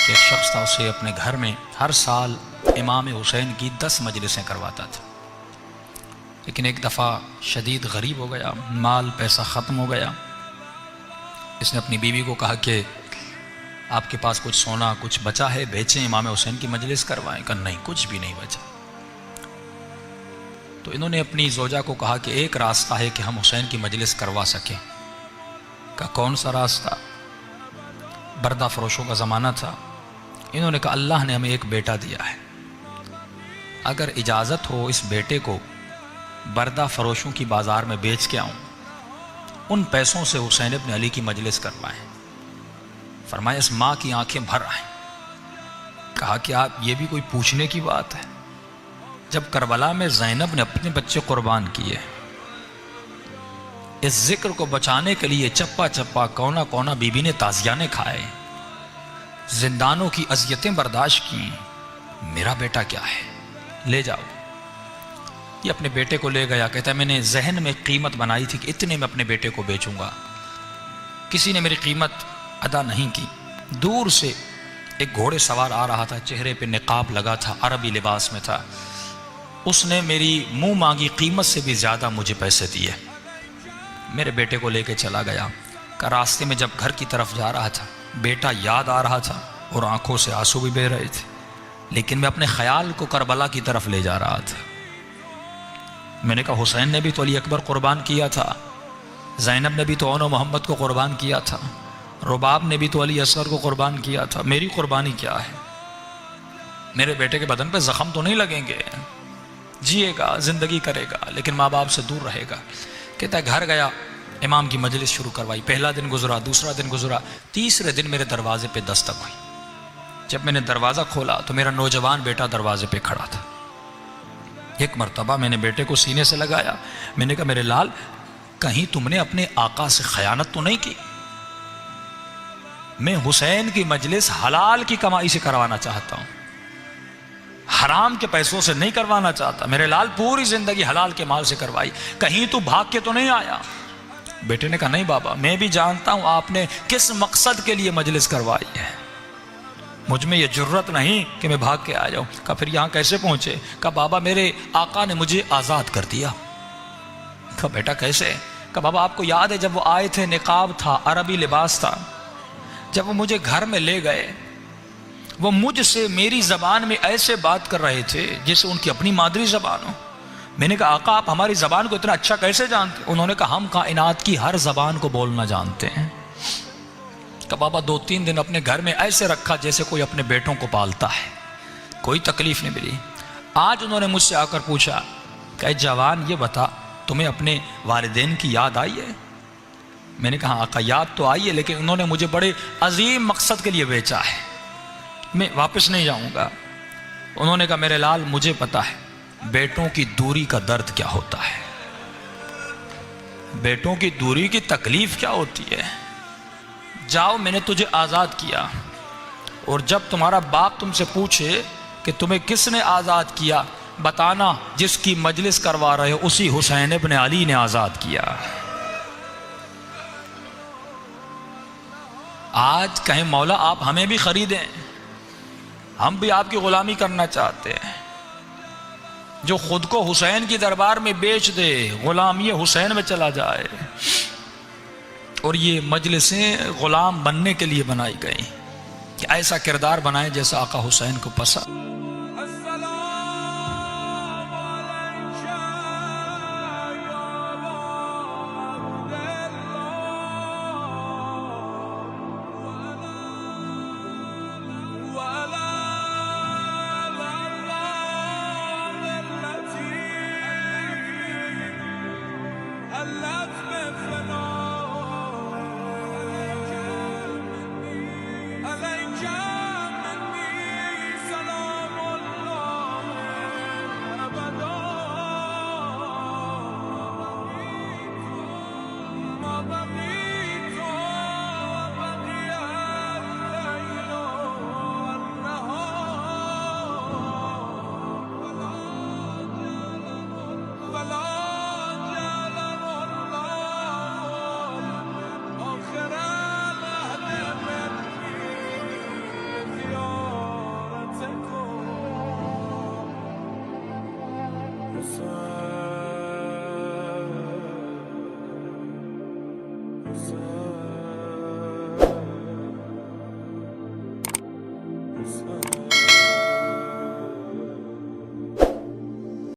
کہ ایک شخص تھا، اسے اپنے گھر میں ہر سال امام حسین کی 10 مجلسیں کرواتا تھا، لیکن ایک دفعہ شدید غریب ہو گیا، مال پیسہ ختم ہو گیا۔ اس نے اپنی بیوی کو کہا کہ آپ کے پاس کچھ سونا کچھ بچا ہے، بیچیں، امام حسین کی مجلس کروائیں۔ کہا نہیں، کچھ بھی نہیں بچا۔ تو انہوں نے اپنی زوجہ کو کہا کہ ایک راستہ ہے کہ ہم حسین کی مجلس کروا سکیں۔ کہا کون سا راستہ؟ بردہ فروشوں کا زمانہ تھا۔ انہوں نے کہا اللہ نے ہمیں ایک بیٹا دیا ہے، اگر اجازت ہو اس بیٹے کو بردہ فروشوں کی بازار میں بیچ کے آؤں، ان پیسوں سے حسین ابن علی کی مجلس کروائیں۔ فرمایا اس ماں کی آنکھیں بھر آئیں۔ کہا کہ آپ یہ بھی کوئی پوچھنے کی بات ہے؟ جب کربلا میں زینب نے اپنے بچے قربان کیے، اس ذکر کو بچانے کے لیے چپا چپا کونا کونا بی بی نے تازیانے کھائے، زندانوں کی اذیتیں برداشت کی، میرا بیٹا کیا ہے، لے جاؤ۔ یہ اپنے بیٹے کو لے گیا، کہتا ہے میں نے ذہن میں قیمت بنائی تھی کہ اتنے میں اپنے بیٹے کو بیچوں گا، کسی نے میری قیمت ادا نہیں کی۔ دور سے ایک گھوڑے سوار آ رہا تھا، چہرے پہ نقاب لگا تھا، عربی لباس میں تھا، اس نے میری منہ مانگی قیمت سے بھی زیادہ مجھے پیسے دیے، میرے بیٹے کو لے کے چلا گیا۔ کہ راستے میں جب گھر کی طرف جا رہا تھا، بیٹا یاد آ رہا تھا اور آنکھوں سے آنسو بھی بہہ رہے تھے، لیکن میں اپنے خیال کو کربلا کی طرف لے جا رہا تھا۔ میں نے کہا حسین نے بھی تو علی اکبر قربان کیا تھا، زینب نے بھی تو اون و محمد کو قربان کیا تھا، رباب نے بھی تو علی اصغر کو قربان کیا تھا، میری قربانی کیا ہے؟ میرے بیٹے کے بدن پہ زخم تو نہیں لگیں گے، جیے گا، زندگی کرے گا، لیکن ماں باپ سے دور رہے گا۔ کہتا ہے گھر گیا، امام کی مجلس شروع کروائی، پہلا دن گزرا، دوسرا دن گزرا، تیسرے دن میرے دروازے پہ دستک ہوئی۔ جب میں نے دروازہ کھولا تو میرا نوجوان بیٹا دروازے پہ کھڑا تھا۔ ایک مرتبہ میں نے بیٹے کو سینے سے لگایا، میں نے کہا میرے لال، کہیں تم نے اپنے آقا سے خیانت تو نہیں کی؟ میں حسین کی مجلس حلال کی کمائی سے کروانا چاہتا ہوں، حرام کے پیسوں سے نہیں کروانا چاہتا، میرے لال پوری زندگی حلال کے مال سے کروائی، کہیں تو بھاگ کے تو نہیں آیا؟ بیٹے نے کہا نہیں بابا، میں بھی جانتا ہوں آپ نے کس مقصد کے لیے مجلس کروائی ہے، مجھ میں یہ جرت نہیں کہ میں بھاگ کے آ جاؤں۔ کہا پھر یہاں کیسے پہنچے؟ کہا بابا میرے آقا نے مجھے آزاد کر دیا۔ کہا بیٹا کیسے؟ کہا بابا آپ کو یاد ہے جب وہ آئے تھے، نقاب تھا، عربی لباس تھا، جب وہ مجھے گھر میں لے گئے، وہ مجھ سے میری زبان میں ایسے بات کر رہے تھے جیسے ان کی اپنی مادری زبان ہو۔ میں نے کہا آقا آپ ہماری زبان کو اتنا اچھا کیسے جانتے؟ انہوں نے کہا ہم کائنات کی ہر زبان کو بولنا جانتے ہیں۔ کہ بابا 2-3 دن اپنے گھر میں ایسے رکھا جیسے کوئی اپنے بیٹوں کو پالتا ہے، کوئی تکلیف نہیں ملی۔ آج انہوں نے مجھ سے آ کر پوچھا کہ اے جوان یہ بتا تمہیں اپنے والدین کی یاد آئی ہے؟ میں نے کہا آقا یاد تو آئی ہے، لیکن انہوں نے مجھے بڑے عظیم مقصد کے لیے بیچا ہے، میں واپس نہیں جاؤں گا۔ انہوں نے کہا میرے لال مجھے پتا ہے بیٹوں کی دوری کا درد کیا ہوتا ہے، بیٹوں کی دوری کی تکلیف کیا ہوتی ہے، جاؤ میں نے تجھے آزاد کیا، اور جب تمہارا باپ تم سے پوچھے کہ تمہیں کس نے آزاد کیا، بتانا جس کی مجلس کروا رہے ہو اسی حسین ابن علی نے آزاد کیا۔ آج کہیں مولا آپ ہمیں بھی خریدیں، ہم بھی آپ کی غلامی کرنا چاہتے ہیں۔ جو خود کو حسین کی دربار میں بیچ دے، غلامی حسین میں چلا جائے، اور یہ مجلسیں غلام بننے کے لیے بنائی گئی کہ ایسا کردار بنائیں جیسا آقا حسین کو پسند۔ So